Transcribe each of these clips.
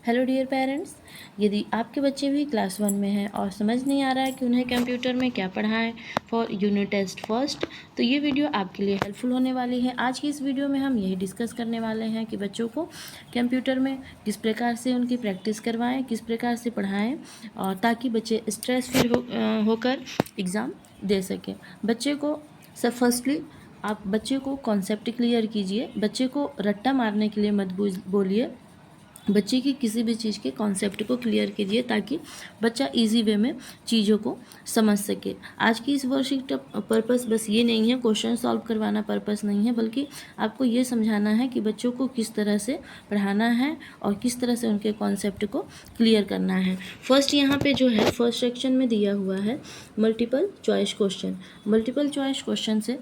Hello dear parents, यदि आपके बच्चे भी क्लास 1 में हैं और समझ नहीं आ रहा है कि उन्हें कंप्यूटर में क्या पढ़ाएं फॉर यूनिट टेस्ट फर्स्ट, तो ये वीडियो आपके लिए हेल्पफुल होने वाली है। आज की इस वीडियो में हम यही डिस्कस करने वाले हैं कि बच्चों को कंप्यूटर में किस प्रकार से उनकी प्रैक्टिस करवाएं, किस प्रकार से पढ़ाएं, और ताकि बच्चे स्ट्रेस फ्री होकर एग्ज़ाम दे सकें। बच्चे को फर्स्टली आप बच्चे को कॉन्सेप्ट क्लियर कीजिए। बच्चे को रट्टा मारने के लिए मत बोलिए। बच्चे की किसी भी चीज़ के कॉन्सेप्ट को क्लियर कीजिए ताकि बच्चा इजी वे में चीज़ों को समझ सके। आज की इस वर्कशीट का पर्पस बस ये नहीं है, क्वेश्चन सॉल्व करवाना पर्पस नहीं है, बल्कि आपको ये समझाना है कि बच्चों को किस तरह से पढ़ाना है और किस तरह से उनके कॉन्सेप्ट को क्लियर करना है। फर्स्ट यहाँ पे जो है फर्स्ट सेक्शन में दिया हुआ है multiple choice question. Multiple choice question से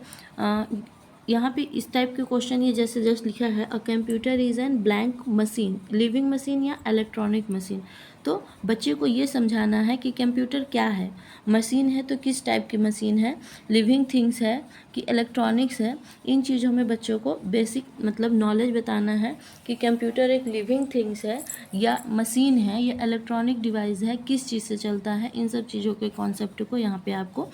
यहाँ पे इस टाइप के क्वेश्चन ये जैसे जस्ट लिखा है, अ computer is N blank machine, living machine या इलेक्ट्रॉनिक मशीन। तो बच्चे को ये समझाना है कि कंप्यूटर क्या है, मशीन है तो किस टाइप की मशीन है, लिविंग थिंग्स है कि इलेक्ट्रॉनिक्स है। इन चीज़ों में बच्चों को बेसिक मतलब नॉलेज बताना है कि कंप्यूटर एक लिविंग थिंग्स है या मशीन है या इलेक्ट्रॉनिक डिवाइस है, किस चीज़ से चलता है। इन सब चीज़ों के कॉन्सेप्ट को यहाँ पे आपको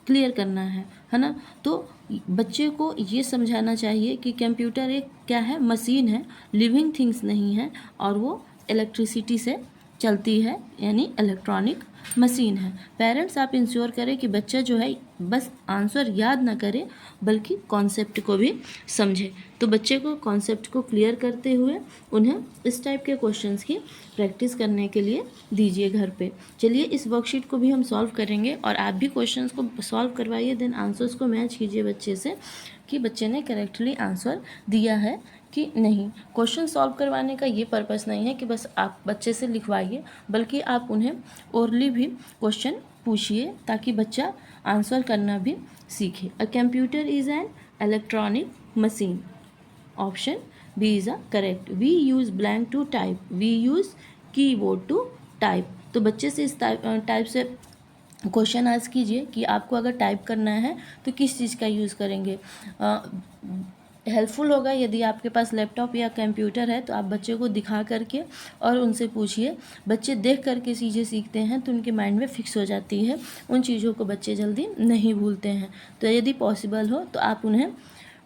क्लियर करना है ना। तो बच्चे को ये समझाना चाहिए कि कंप्यूटर एक क्या है, मशीन है, लिविंग थिंग्स नहीं है, और वो इलेक्ट्रिसिटी से चलती है यानी इलेक्ट्रॉनिक मशीन है। पेरेंट्स आप इंश्योर करें कि बच्चा जो है बस आंसर याद ना करे बल्कि कॉन्सेप्ट को भी समझे। तो बच्चे को कॉन्सेप्ट को क्लियर करते हुए उन्हें इस टाइप के क्वेश्चंस की प्रैक्टिस करने के लिए दीजिए घर पे। चलिए इस वर्कशीट को भी हम सॉल्व करेंगे और आप भी क्वेश्चंस को सॉल्व करवाइए, देन आंसर्स को मैच कीजिए बच्चे से कि बच्चे ने करेक्टली आंसर दिया है कि नहीं। क्वेश्चन सॉल्व करवाने का ये पर्पस नहीं है कि बस आप बच्चे से लिखवाइए, बल्कि आप उन्हें ओरली भी क्वेश्चन पूछिए ताकि बच्चा आंसर करना भी सीखे। A computer is an electronic machine. Option B is a correct. We use blank to type, we use keyboard to type. तो बच्चे से इस टाइप से क्वेश्चन आस्क कीजिए कि आपको अगर टाइप करना है तो किस चीज़ का यूज़ करेंगे। हेल्पफुल होगा यदि आपके पास लैपटॉप या कंप्यूटर है तो आप बच्चे को दिखा करके और उनसे पूछिए। बच्चे देख करके चीज़ें सीखते हैं तो उनके माइंड में फिक्स हो जाती है, उन चीज़ों को बच्चे जल्दी नहीं भूलते हैं। तो यदि पॉसिबल हो तो आप उन्हें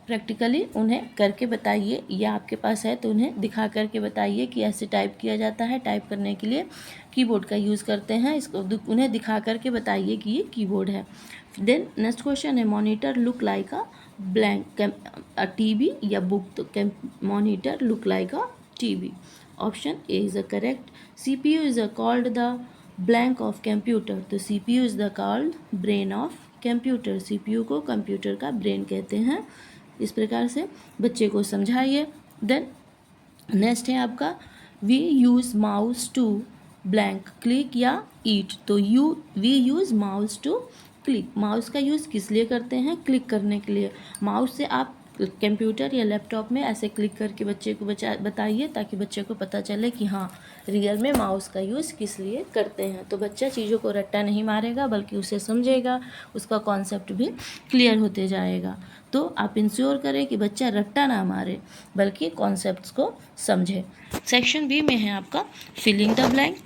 प्रैक्टिकली उन्हें करके बताइए, या आपके पास है तो उन्हें दिखा करके बताइए कि ऐसे टाइप किया जाता है। टाइप करने के लिए कीबोर्ड का यूज़ करते हैं, इसको उन्हें दिखा करके बताइए कि ये कीबोर्ड है। देन नेक्स्ट क्वेश्चन है, monitor look like a blank a TV या बुक। तो monitor look like a TV. Option A is a correct. CPU is a called the blank of computer. तो CPU is the called brain of computer. CPU को computer का brain कहते हैं। इस प्रकार से बच्चे को समझाइए। देन नेक्स्ट है आपका, we use mouse to blank click या ईट। तो we use mouse to click. Mouse का यूज़ किस लिए करते हैं? क्लिक करने के लिए। माउस से आप कंप्यूटर या लैपटॉप में ऐसे क्लिक करके बच्चे को बताइए ताकि बच्चे को पता चले कि हाँ रियल में माउस का यूज़ किस लिए करते हैं। तो बच्चा चीज़ों को रट्टा नहीं मारेगा बल्कि उसे समझेगा, उसका कॉन्सेप्ट भी क्लियर होते जाएगा। तो आप इंश्योर करें कि बच्चा रट्टा ना मारे बल्कि कॉन्सेप्ट्स को समझे। सेक्शन बी में है आपका फिलिंग द ब्लैंक।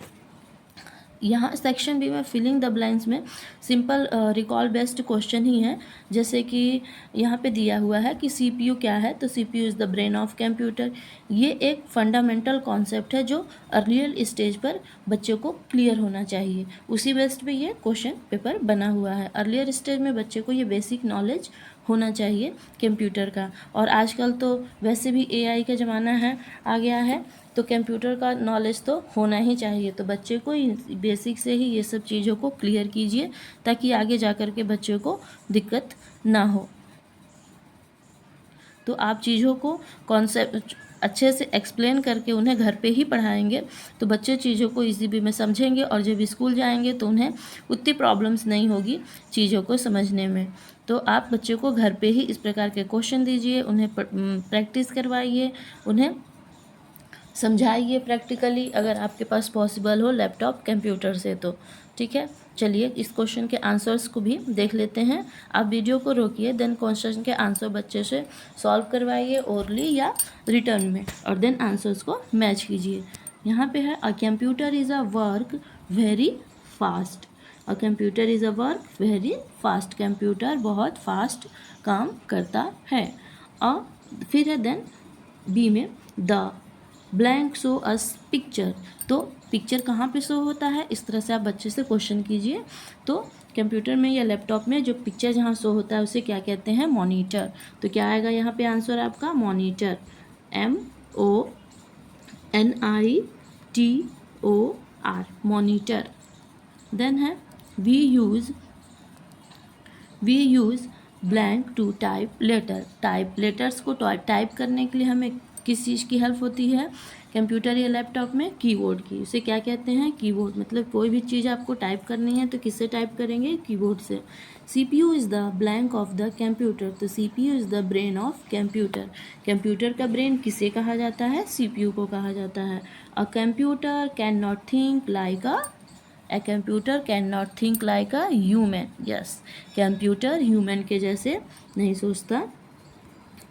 यहाँ सेक्शन बी में फिलिंग द ब्लैंक्स में सिंपल रिकॉल बेस्ड क्वेश्चन ही है। जैसे कि यहाँ पे दिया हुआ है कि CPU क्या है, तो CPU is the brain of computer. ये एक फंडामेंटल कॉन्सेप्ट है जो अर्लियर स्टेज पर बच्चे को क्लियर होना चाहिए। उसी बेस्ड पे ये क्वेश्चन पेपर बना हुआ है। अर्लियर स्टेज में बच्चे को ये बेसिक नॉलेज होना चाहिए कंप्यूटर का। और आजकल तो वैसे भी AI का ज़माना है, आ गया है, तो कंप्यूटर का नॉलेज तो होना ही चाहिए। तो बच्चे को बेसिक से ही ये सब चीज़ों को क्लियर कीजिए ताकि आगे जा कर के बच्चे को दिक्कत ना हो। तो आप चीज़ों को कॉन्सेप्ट अच्छे से एक्सप्लेन करके उन्हें घर पे ही पढ़ाएंगे तो बच्चे चीज़ों को इजी वे में समझेंगे और जब स्कूल जाएंगे तो उन्हें उतनी प्रॉब्लम्स नहीं होगी चीज़ों को समझने में। तो आप बच्चे को घर पे ही इस प्रकार के क्वेश्चन दीजिए, उन्हें प्रैक्टिस करवाइए, उन्हें समझाइए प्रैक्टिकली, अगर आपके पास पॉसिबल हो लैपटॉप कंप्यूटर से तो ठीक है। चलिए इस क्वेश्चन के आंसर्स को भी देख लेते हैं। आप वीडियो को रोकिए, देन क्वेश्चन के आंसर बच्चे से सॉल्व करवाइए ओरली या रिटर्न में, और देन आंसर्स को मैच कीजिए। यहाँ पे है अ computer is a work very fast. A computer is a work very fast. Computer बहुत फास्ट काम करता है। अ फिर है देन बी में the blank show us picture. तो पिक्चर कहाँ पे शो होता है, इस तरह से आप बच्चे से क्वेश्चन कीजिए। तो कंप्यूटर में या लैपटॉप में जो पिक्चर जहाँ शो होता है उसे क्या कहते हैं, मॉनिटर। तो क्या आएगा यहाँ पे आंसर आपका, मॉनिटर, MONITOR, मॉनिटर। देन है we use blank to type letter. Type letters को टाइप करने के लिए हमें किस चीज़ की हेल्प होती है, कंप्यूटर या लैपटॉप में कीबोर्ड की। उसे क्या कहते हैं, कीबोर्ड। मतलब कोई भी चीज़ आपको टाइप करनी है तो किससे टाइप करेंगे, कीबोर्ड से। CPU is the blank of the computer. तो CPU is the brain of computer. Computer का ब्रेन किसे कहा जाता है, CPU को कहा जाता है। A computer can not think like A computer cannot think like a human. Yes, computer human के जैसे नहीं सोचता।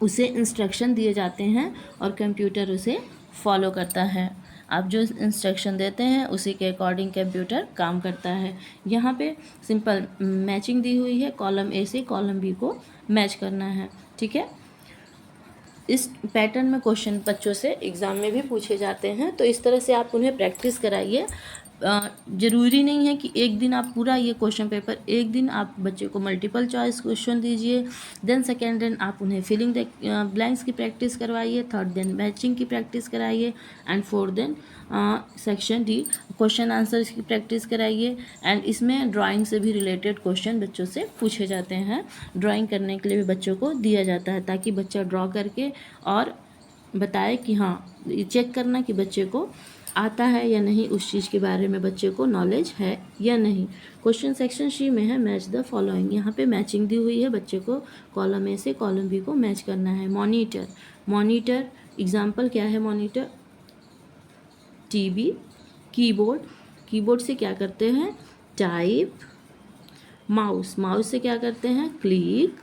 उसे इंस्ट्रक्शन दिए जाते हैं और कंप्यूटर उसे फॉलो करता है। आप जो इंस्ट्रक्शन देते हैं उसी के अकॉर्डिंग कंप्यूटर काम करता है। यहाँ पे सिंपल मैचिंग दी हुई है, कॉलम ए से कॉलम बी को मैच करना है। ठीक है, इस पैटर्न में क्वेश्चन बच्चों से एग्ज़ाम में भी पूछे जाते हैं, तो इस तरह से आप उन्हें प्रैक्टिस कराइए। ज़रूरी नहीं है कि एक दिन आप पूरा ये क्वेश्चन पेपर, एक दिन आप बच्चे को मल्टीपल चॉइस क्वेश्चन दीजिए, देन सेकेंड दिन आप उन्हें फिलिंग द ब्लैंक्स की प्रैक्टिस करवाइए, थर्ड दिन मैचिंग की प्रैक्टिस कराइए, एंड फोर्थ दिन सेक्शन डी क्वेश्चन आंसर्स की प्रैक्टिस कराइए। एंड इसमें ड्राइंग से भी रिलेटेड क्वेश्चन बच्चों से पूछे जाते हैं। ड्राइंग करने के लिए भी बच्चों को दिया जाता है ताकि बच्चा ड्रॉ करके और बताए कि हाँ, चेक करना कि बच्चे को आता है या नहीं, उस चीज़ के बारे में बच्चे को नॉलेज है या नहीं। क्वेश्चन सेक्शन सी में है मैच द फॉलोइंग। यहाँ पे मैचिंग दी हुई है, बच्चे को कॉलम ए से कॉलम बी को मैच करना है। मॉनिटर, मॉनिटर एग्जाम्पल क्या है, मॉनिटर टीवी, कीबोर्ड, कीबोर्ड से क्या करते हैं, टाइप, माउस, माउस से क्या करते हैं, क्लिक।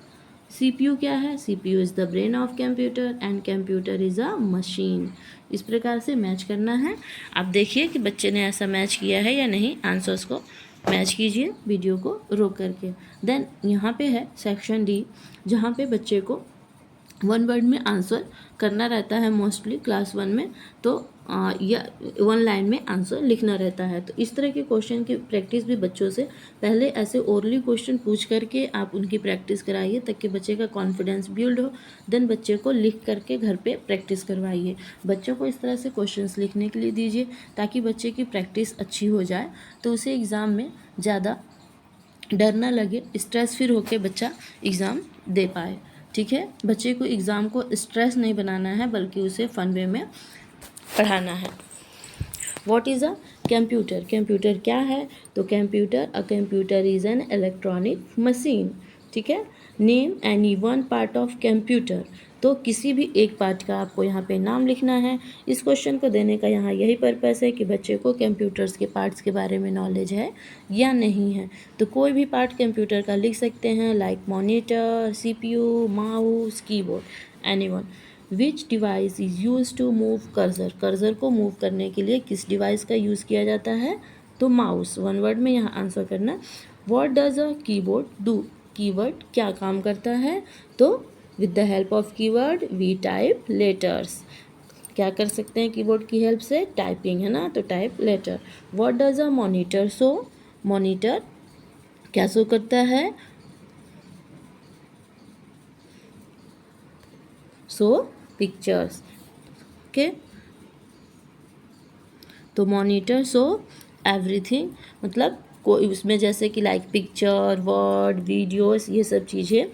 CPU क्या है, CPU is the brain of computer and computer is a machine. इस प्रकार से मैच करना है। आप देखिए कि बच्चे ने ऐसा मैच किया है या नहीं, आंसर्स को मैच कीजिए वीडियो को रोक करके। देन यहाँ पे है सेक्शन डी, जहाँ पे बच्चे को वन वर्ड में आंसर करना रहता है मोस्टली क्लास 1 में, तो या वन लाइन में आंसर लिखना रहता है। तो इस तरह के क्वेश्चन की प्रैक्टिस भी बच्चों से पहले ऐसे ओरली क्वेश्चन पूछ करके आप उनकी प्रैक्टिस कराइए ताकि बच्चे का कॉन्फिडेंस बिल्ड हो। देन बच्चे को लिख करके घर पे प्रैक्टिस करवाइए। बच्चों को इस तरह से क्वेश्चंस लिखने के लिए दीजिए ताकि बच्चे की प्रैक्टिस अच्छी हो जाए, तो उसे एग्ज़ाम में ज़्यादा डर ना लगे, स्ट्रेस फ्री होकर बच्चा एग्ज़ाम दे पाए। ठीक है, बच्चे को एग्ज़ाम को स्ट्रेस नहीं बनाना है बल्कि उसे फन वे में पढ़ाना है। What is a computer, computer क्या है, तो computer, a computer is an electronic machine. ठीक है, name any one part of computer, तो किसी भी एक पार्ट का आपको यहाँ पे नाम लिखना है। इस क्वेश्चन को देने का यहाँ यही पर्पस है कि बच्चे को कंप्यूटर्स के पार्ट्स के बारे में नॉलेज है या नहीं है। तो कोई भी पार्ट कंप्यूटर का लिख सकते हैं, like monitor, CPU, mouse, keyboard, anyone. Which device is use to move cursor, cursor को मूव करने के लिए किस डिवाइस का यूज़ किया जाता है, तो माउस। वन वर्ड में यहाँ आंसर करना। What does a keyboard do, keyword क्या काम करता है, तो with the help of keyword we type letters. क्या कर सकते हैं कीबोर्ड की हेल्प से, टाइपिंग, है ना, तो type letter. What does a monitor show, monitor क्या शो करता है, शो पिक्चर्स। ओके, तो मॉनिटर शो एवरीथिंग, मतलब कोई उसमें जैसे कि लाइक पिक्चर, वर्ड, वीडियोस, ये सब चीज़ें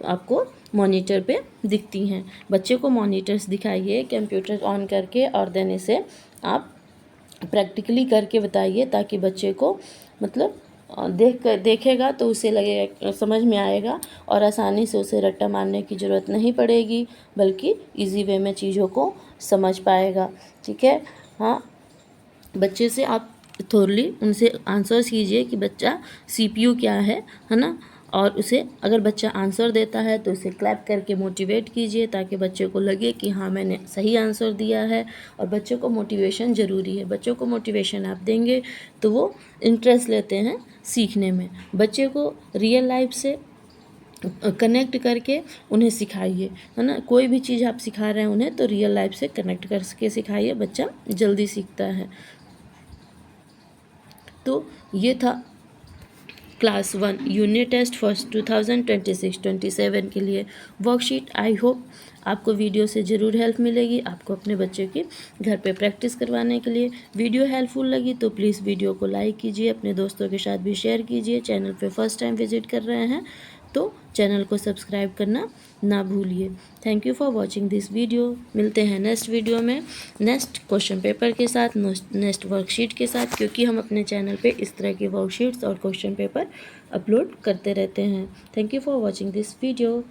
आपको मॉनिटर पे दिखती हैं। बच्चे को मॉनिटर्स दिखाइए कंप्यूटर ऑन करके और देन इसे आप प्रैक्टिकली करके बताइए ताकि बच्चे को मतलब देखेगा तो उसे लगेगा, समझ में आएगा और आसानी से उसे रट्टा मारने की ज़रूरत नहीं पड़ेगी बल्कि इजी वे में चीज़ों को समझ पाएगा। ठीक है, हाँ, बच्चे से आप थोरली उनसे आंसर्स कीजिए कि बच्चा CPU क्या है ना, और उसे अगर बच्चा आंसर देता है तो उसे क्लैप करके मोटिवेट कीजिए, ताकि बच्चे को लगे कि हाँ मैंने सही आंसर दिया है। और बच्चों को मोटिवेशन ज़रूरी है, बच्चों को मोटिवेशन आप देंगे तो वो इंटरेस्ट लेते हैं सीखने में। बच्चे को रियल लाइफ से कनेक्ट करके उन्हें सिखाइए, है ना। कोई भी चीज़ आप सिखा रहे हैं उन्हें तो रियल लाइफ से कनेक्ट करके सिखाइए, बच्चा जल्दी सीखता है। तो ये था क्लास 1 यूनिट टेस्ट फर्स्ट 2026-27 के लिए वर्कशीट। आई होप आपको वीडियो से ज़रूर हेल्प मिलेगी, आपको अपने बच्चे की घर पे प्रैक्टिस करवाने के लिए। वीडियो हेल्पफुल लगी तो प्लीज़ वीडियो को लाइक कीजिए, अपने दोस्तों के साथ भी शेयर कीजिए। चैनल पे फर्स्ट टाइम विजिट कर रहे हैं तो चैनल को सब्सक्राइब करना ना भूलिए। Thank you for watching this video. मिलते हैं नेक्स्ट वीडियो में नेक्स्ट क्वेश्चन पेपर के साथ, नेक्स्ट वर्कशीट के साथ, क्योंकि हम अपने चैनल पे इस तरह की वर्कशीट्स और क्वेश्चन पेपर अपलोड करते रहते हैं। Thank you for watching this video.